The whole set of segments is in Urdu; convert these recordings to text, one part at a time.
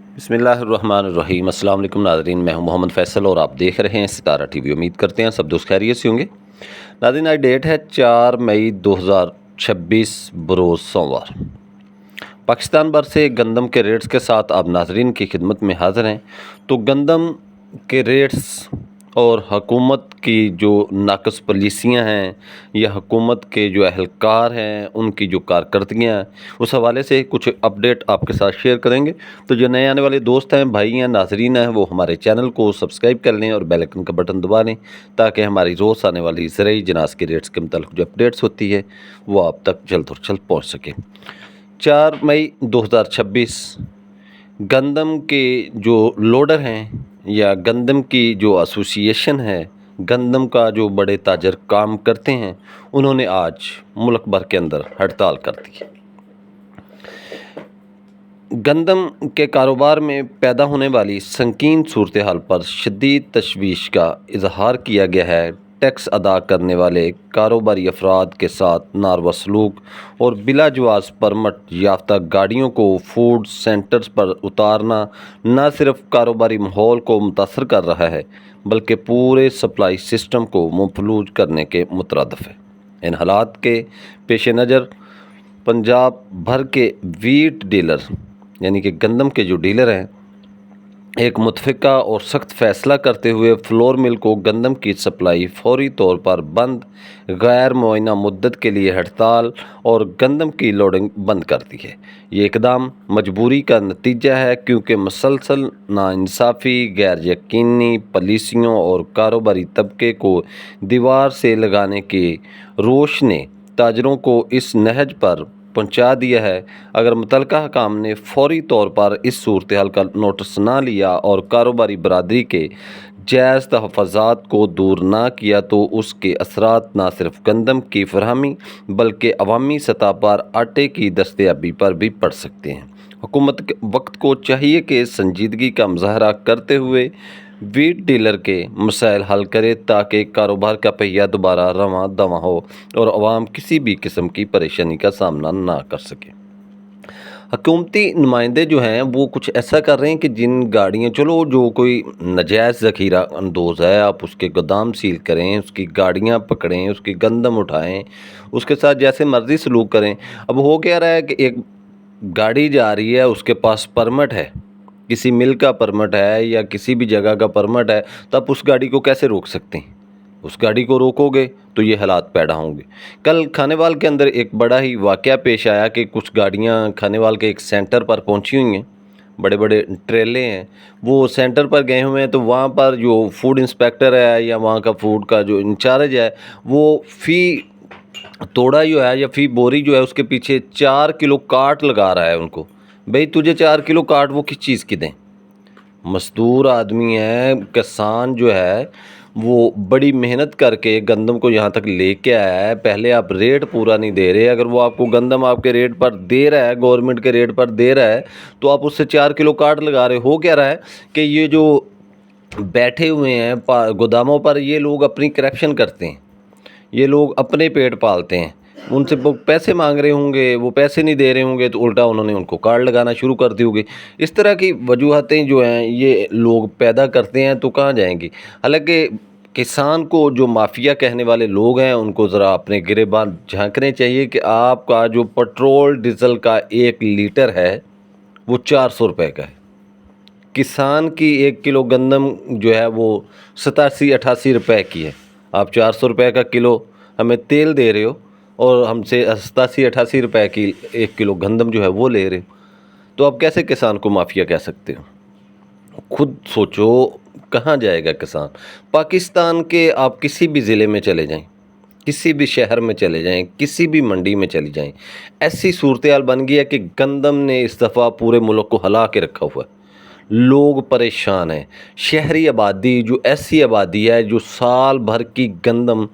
بسم اللہ الرحمن الرحیم۔ السلام علیکم ناظرین، میں ہوں محمد فیصل اور آپ دیکھ رہے ہیں ستارہ ٹی وی۔ امید کرتے ہیں سب دوست خیریت سے ہوں گے۔ ناظرین، آج ڈیٹ ہے 4 مئی 2026 بروز سوموار۔ پاکستان بھر سے گندم کے ریٹس کے ساتھ آپ ناظرین کی خدمت میں حاضر ہیں۔ تو گندم کے ریٹس اور حکومت کی جو ناقص پالیسیاں ہیں یا حکومت کے جو اہلکار ہیں ان کی جو کارکردگیاں ہیں اس حوالے سے کچھ اپڈیٹ آپ کے ساتھ شیئر کریں گے۔ تو جو نئے آنے والے دوست ہیں، بھائی ہیں، ناظرین ہیں، وہ ہمارے چینل کو سبسکرائب کر لیں اور بیل آئکن کا بٹن دبا لیں تاکہ ہماری روز آنے والی زرعی جناس کے ریٹس کے متعلق جو اپڈیٹس ہوتی ہے وہ آپ تک جلد اور جلد پہنچ سکے۔ 4 مئی 2026 گندم کے جو لوڈر ہیں یا گندم کی جو ایسوسی ایشن ہے، گندم کا جو بڑے تاجر کام کرتے ہیں، انہوں نے آج ملک بھر کے اندر ہڑتال کر دی۔ گندم کے کاروبار میں پیدا ہونے والی سنگین صورتحال پر شدید تشویش کا اظہار کیا گیا ہے۔ ٹیکس ادا کرنے والے کاروباری افراد کے ساتھ ناروا سلوک اور بلا جواز پرمٹ یافتہ گاڑیوں کو فوڈ سینٹرز پر اتارنا نہ صرف کاروباری ماحول کو متاثر کر رہا ہے بلکہ پورے سپلائی سسٹم کو مفلوج کرنے کے مترادف ہے۔ ان حالات کے پیش نظر پنجاب بھر کے ویٹ ڈیلر یعنی کہ گندم کے جو ڈیلر ہیں، ایک متفقہ اور سخت فیصلہ کرتے ہوئے فلور مل کو گندم کی سپلائی فوری طور پر بند، غیر معینہ مدت کے لیے ہڑتال اور گندم کی لوڈنگ بند کر دی ہے۔ یہ اقدام مجبوری کا نتیجہ ہے کیونکہ مسلسل ناانصافی، غیر یقینی پالیسیوں اور کاروباری طبقے کو دیوار سے لگانے کے روش نے تاجروں کو اس نہج پر پہنچا دیا ہے۔ اگر متعلقہ حکام نے فوری طور پر اس صورتحال کا نوٹس نہ لیا اور کاروباری برادری کے جائز تحفظات کو دور نہ کیا تو اس کے اثرات نہ صرف گندم کی فراہمی بلکہ عوامی سطح پر آٹے کی دستیابی پر بھی پڑ سکتے ہیں۔ حکومت وقت کو چاہیے کہ سنجیدگی کا مظاہرہ کرتے ہوئے ویٹ ڈیلر کے مسائل حل کرے تاکہ کاروبار کا پہیہ دوبارہ رواں دواں ہو اور عوام کسی بھی قسم کی پریشانی کا سامنا نہ کر سکے۔ حکومتی نمائندے جو ہیں وہ کچھ ایسا کر رہے ہیں کہ جن گاڑیاں، چلو جو کوئی ناجائز ذخیرہ اندوز ہے آپ اس کے گودام سیل کریں، اس کی گاڑیاں پکڑیں، اس کی گندم اٹھائیں، اس کے ساتھ جیسے مرضی سلوک کریں۔ اب ہو کیا رہا ہے کہ ایک گاڑی جا رہی ہے، اس کے پاس پرمٹ ہے، کسی مل کا پرمٹ ہے یا کسی بھی جگہ کا پرمٹ ہے، تو آپ اس گاڑی کو کیسے روک سکتے ہیں؟ اس گاڑی کو روکو گے تو یہ حالات پیدا ہوں گے۔ کل کھانیوال کے اندر ایک بڑا ہی واقعہ پیش آیا کہ کچھ گاڑیاں کھانیوال کے ایک سینٹر پر پہنچی ہوئی ہیں، بڑے بڑے ٹریلے ہیں، وہ سینٹر پر گئے ہوئے ہیں، تو وہاں پر جو فوڈ انسپیکٹر ہے یا وہاں کا فوڈ کا جو انچارج ہے وہ فی توڑا جو ہے یا فی بوری جو ہے اس کے پیچھے 4 کلو کاٹ لگا رہا ہے ان کو۔ بھئی تجھے 4 کلو کاٹ وہ کس چیز کی دیں؟ مزدور آدمی ہے، کسان جو ہے وہ بڑی محنت کر کے گندم کو یہاں تک لے کے آیا ہے، پہلے آپ ریٹ پورا نہیں دے رہے۔ اگر وہ آپ کو گندم آپ کے ریٹ پر دے رہا ہے، گورنمنٹ کے ریٹ پر دے رہا ہے، تو آپ اس سے 4 کلو کاٹ لگا رہے ہو۔ کیا رہا ہے کہ یہ جو بیٹھے ہوئے ہیں گوداموں پر، یہ لوگ اپنی کرپشن کرتے ہیں، یہ لوگ اپنے پیٹ پالتے ہیں، ان سے پیسے مانگ رہے ہوں گے، وہ پیسے نہیں دے رہے ہوں گے تو الٹا انہوں نے ان کو کارڈ لگانا شروع کر دی ہوگی۔ اس طرح کی وجوہاتیں جو ہیں یہ لوگ پیدا کرتے ہیں تو کہاں جائیں گی؟ حالانکہ کسان کو جو مافیا کہنے والے لوگ ہیں ان کو ذرا اپنے گریباں جھانکنے چاہیے کہ آپ کا جو پٹرول ڈیزل کا 1 لیٹر ہے وہ 400 روپے کا ہے۔ کسان کی 1 کلو گندم جو ہے وہ 87-88 روپے کی ہے۔ آپ 400 روپے کا کلو ہمیں تیل دے رہے ہو اور ہم سے 87-88 روپے کی 1 کلو گندم جو ہے وہ لے رہے ہو، تو آپ کیسے کسان کو مافیا کہہ سکتے ہو؟ خود سوچو، کہاں جائے گا کسان؟ پاکستان کے آپ کسی بھی ضلع میں چلے جائیں، کسی بھی شہر میں چلے جائیں، کسی بھی منڈی میں چلی جائیں، ایسی صورتحال بن گئی ہے کہ گندم نے اس دفعہ پورے ملک کو ہلا کے رکھا ہوا ہے۔ لوگ پریشان ہیں۔ شہری آبادی جو ایسی آبادی ہے جو سال بھر کی گندم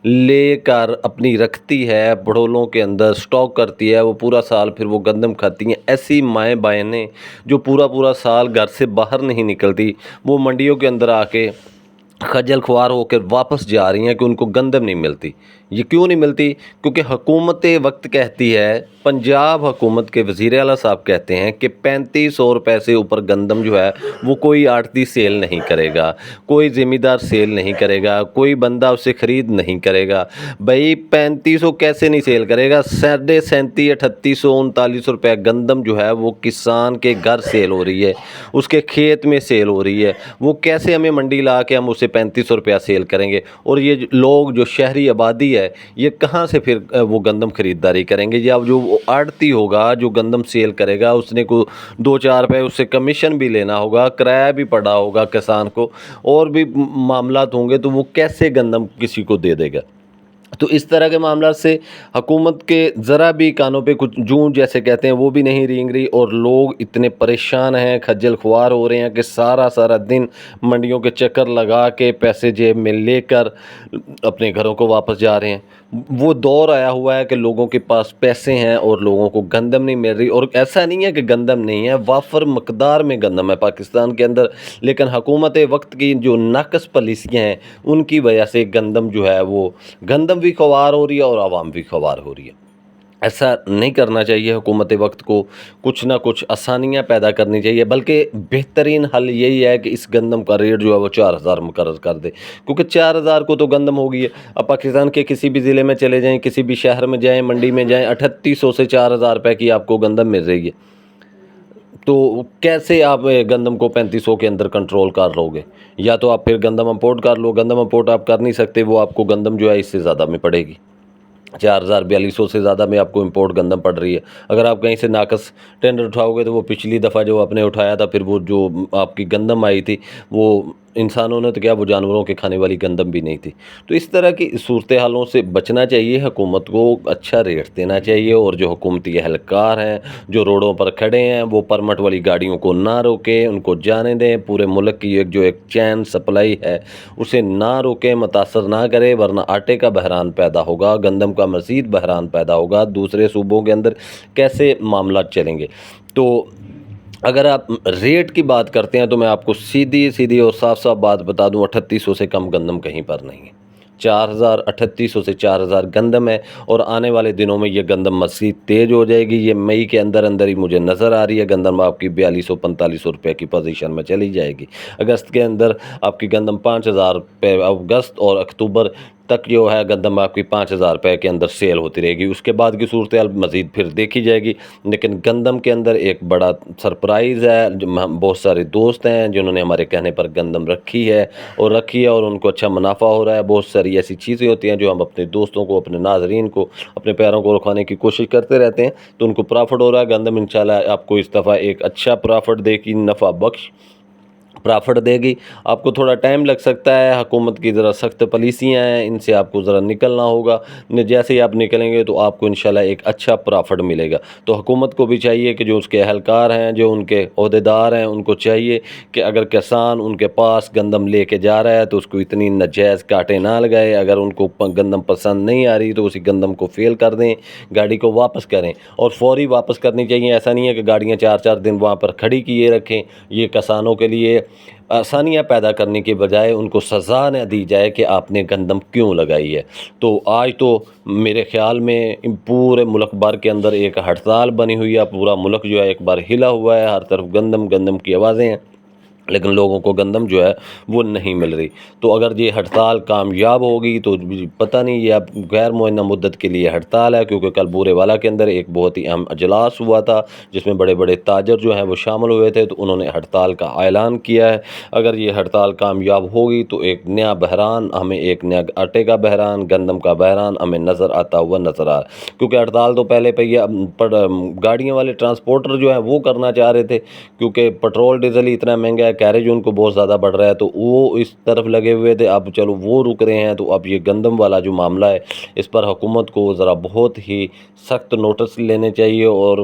لے کر اپنی رکھتی ہے، بڑولوں کے اندر سٹاک کرتی ہے، وہ پورا سال پھر وہ گندم کھاتی ہیں۔ ایسی مائیں بہنیں جو پورا سال گھر سے باہر نہیں نکلتی، وہ منڈیوں کے اندر آ کے خجل خوار ہو کر واپس جا رہی ہیں کہ ان کو گندم نہیں ملتی۔ یہ کیوں نہیں ملتی؟ کیونکہ حکومت وقت کہتی ہے، پنجاب حکومت کے وزیر اعلیٰ صاحب کہتے ہیں کہ 3500 روپے سے اوپر گندم جو ہے وہ کوئی آڑتی سیل نہیں کرے گا، کوئی ذمہ دار سیل نہیں کرے گا، کوئی بندہ اسے خرید نہیں کرے گا۔ بھائی 3500 کیسے نہیں سیل کرے گا؟ 37,500 3800 3900 روپے گندم جو ہے وہ کسان کے گھر سیل ہو رہی ہے، اس کے کھیت میں سیل ہو رہی ہے، وہ کیسے ہمیں منڈی لا کے ہم اسے 3500 روپیہ سیل کریں گے؟ اور یہ لوگ جو شہری آبادی ہے یہ کہاں سے پھر وہ گندم خریداری کریں گے؟ یا جو آڑتی ہوگا جو گندم سیل کرے گا اس نے کو 2-4 روپے اس سے کمیشن بھی لینا ہوگا، کرایہ بھی پڑا ہوگا کسان کو، اور بھی معاملات ہوں گے، تو وہ کیسے گندم کسی کو دے دے گا؟ تو اس طرح کے معاملات سے حکومت کے ذرا بھی کانوں پہ کچھ جوں جیسے کہتے ہیں وہ بھی نہیں رینگ رہی، اور لوگ اتنے پریشان ہیں، خجل خوار ہو رہے ہیں کہ سارا دن منڈیوں کے چکر لگا کے پیسے جیب میں لے کر اپنے گھروں کو واپس جا رہے ہیں۔ وہ دور آیا ہوا ہے کہ لوگوں کے پاس پیسے ہیں اور لوگوں کو گندم نہیں مل رہی، اور ایسا نہیں ہے کہ گندم نہیں ہے، وافر مقدار میں گندم ہے پاکستان کے اندر، لیکن حکومت وقت کی جو ناقص پالیسیاں ہیں ان کی وجہ سے گندم جو ہے وہ گندم بھی خوار ہو رہی ہے اور عوام بھی خوار ہو رہی ہے۔ ایسا نہیں کرنا چاہیے، حکومت وقت کو کچھ نہ کچھ آسانیاں پیدا کرنی چاہیے، بلکہ بہترین حل یہی ہے کہ اس گندم کا ریٹ جو ہے وہ 4000 مقرر کر دے، کیونکہ 4000 کو تو گندم ہو گئی ہے۔ اب پاکستان کے کسی بھی ضلع میں چلے جائیں، کسی بھی شہر میں جائیں، منڈی میں جائیں، 3800 سے 4000 روپے کی آپ کو گندم مل رہی ہے، تو کیسے آپ گندم کو 3500 کے اندر کنٹرول کر لو گے؟ یا تو آپ پھر گندم امپورٹ کر لو، گندم امپورٹ آپ کر نہیں سکتے، وہ آپ کو گندم جو ہے اس سے زیادہ میں پڑے گی، 4000 4200 سے زیادہ میں آپ کو امپورٹ گندم پڑ رہی ہے۔ اگر آپ کہیں سے ناقص ٹینڈر اٹھاؤ گے تو وہ پچھلی دفعہ جو آپ نے اٹھایا تھا، پھر وہ جو آپ کی گندم آئی تھی وہ انسانوں نے تو کیا، وہ جانوروں کے کھانے والی گندم بھی نہیں تھی۔ تو اس طرح کی صورتحالوں سے بچنا چاہیے، حکومت کو اچھا ریٹ دینا چاہیے، اور جو حکومتی اہلکار ہیں جو روڈوں پر کھڑے ہیں وہ پرمٹ والی گاڑیوں کو نہ روکیں، ان کو جانے دیں، پورے ملک کی ایک چین سپلائی ہے اسے نہ روکیں، متاثر نہ کریں، ورنہ آٹے کا بحران پیدا ہوگا، گندم کا مزید بحران پیدا ہوگا، دوسرے صوبوں کے اندر کیسے معاملات چلیں گے؟ تو اگر آپ ریٹ کی بات کرتے ہیں تو میں آپ کو سیدھی اور صاف بات بتا دوں، 3800 سے کم گندم کہیں پر نہیں ہے۔ 3800 سے 4000 گندم ہے، اور آنے والے دنوں میں یہ گندم مزید تیز ہو جائے گی۔ یہ مئی کے اندر ہی مجھے نظر آ رہی ہے، گندم آپ کی 4200-4500 روپے کی پوزیشن میں چلی جائے گی۔ اگست کے اندر آپ کی گندم 5000 روپے، اگست اور اکتوبر تک جو ہے گندم آپ کی 5000 روپے کے اندر سیل ہوتی رہے گی۔ اس کے بعد کی صورتحال مزید پھر دیکھی جائے گی، لیکن گندم کے اندر ایک بڑا سرپرائز ہے۔ بہت سارے دوست ہیں جنہوں نے ہمارے کہنے پر گندم رکھی ہے اور ان کو اچھا منافع ہو رہا ہے۔ بہت ساری ایسی چیزیں ہوتی ہیں جو ہم اپنے دوستوں کو، اپنے ناظرین کو، اپنے پیروں کو رکھوانے کی کوشش کرتے رہتے ہیں، تو ان کو پرافٹ ہو رہا ہے۔ گندم انشاءاللہ آپ کو اس دفعہ ایک اچھا پرافٹ دے گی، نفع بخش پرافٹ دے گی۔ آپ کو تھوڑا ٹائم لگ سکتا ہے، حکومت کی ذرا سخت پالیسیاں ہیں، ان سے آپ کو ذرا نکلنا ہوگا، جیسے ہی آپ نکلیں گے تو آپ کو انشاءاللہ ایک اچھا پرافٹ ملے گا۔ تو حکومت کو بھی چاہیے کہ جو اس کے اہلکار ہیں، جو ان کے عہدیدار ہیں، ان کو چاہیے کہ اگر کسان ان کے پاس گندم لے کے جا رہا ہے تو اس کو اتنی ناجائز کاٹے نہ لگائے، اگر ان کو گندم پسند نہیں آ رہی تو اسی گندم کو فیل کر دیں، گاڑی کو واپس کریں، اور فوری واپس کرنی چاہیے۔ ایسا نہیں ہے کہ گاڑیاں 4 دن وہاں پر کھڑی کیے رکھیں۔ یہ کسانوں کے لیے آسانیاں پیدا کرنے کے بجائے ان کو سزا نہ دی جائے کہ آپ نے گندم کیوں لگائی ہے۔ تو آج تو میرے خیال میں پورے ملک بھر کے اندر ایک ہڑتال بنی ہوئی ہے، پورا ملک جو ہے ایک بار ہلا ہوا ہے، ہر طرف گندم کی آوازیں ہیں، لیکن لوگوں کو گندم جو ہے وہ نہیں مل رہی۔ تو اگر یہ ہڑتال کامیاب ہوگی تو پتہ نہیں، یہ اب غیر معینہ مدت کے لیے ہڑتال ہے، کیونکہ کل بورے والا کے اندر ایک بہت ہی اہم اجلاس ہوا تھا جس میں بڑے بڑے تاجر جو ہیں وہ شامل ہوئے تھے، تو انہوں نے ہڑتال کا اعلان کیا ہے۔ اگر یہ ہڑتال کامیاب ہوگی تو ایک نیا بحران ہمیں، ایک نیا آٹے کا بحران، گندم کا بحران ہمیں نظر آتا ہوا نظر آ رہا ہے، کیونکہ ہڑتال تو پہلے گاڑیوں والے ٹرانسپورٹر جو ہیں وہ کرنا چاہ رہے تھے، کیونکہ پیٹرول ڈیزل ہی اتنا مہنگا ہے، کیریج ان کو بہت زیادہ بڑھ رہا ہے، تو وہ اس طرف لگے ہوئے تھے۔ اب چلو وہ رک رہے ہیں، تو اب یہ گندم والا جو معاملہ ہے اس پر حکومت کو ذرا بہت ہی سخت نوٹس لینے چاہیے، اور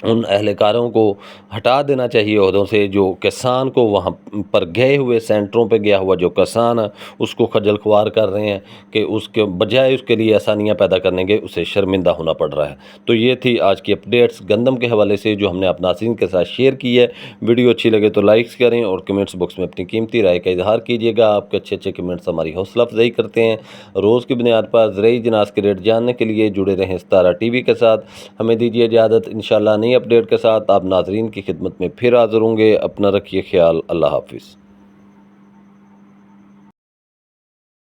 ان اہلکاروں کو ہٹا دینا چاہیے عہدوں سے، جو کسان کو وہاں پر گئے ہوئے سینٹروں پہ گیا ہوا جو کسان اس کو خجل خوار کر رہے ہیں کہ اس کے بجائے اس کے لیے آسانیاں پیدا کرنے کے اسے شرمندہ ہونا پڑ رہا ہے۔ تو یہ تھی آج کی اپڈیٹس گندم کے حوالے سے جو ہم نے اپنے ناظرین کے ساتھ شیئر کی ہے۔ ویڈیو اچھی لگے تو لائکس کریں اور کمنٹس باکس میں اپنی قیمتی رائے کا اظہار کیجیے گا۔ آپ کے اچھے کمنٹس ہماری حوصلہ افزائی کرتے ہیں۔ روز کی بنیاد پر زرعی جناس کے ریٹ جاننے کے لیے جڑے رہیں ستارہ ٹی وی کے ساتھ۔ ہمیں دیجیے اجازت، انشاءاللہ نئی اپڈیٹ کے ساتھ آپ ناظرین کی خدمت میں پھر حاضر ہوں گے۔ اپنا رکھیے خیال، اللہ حافظ۔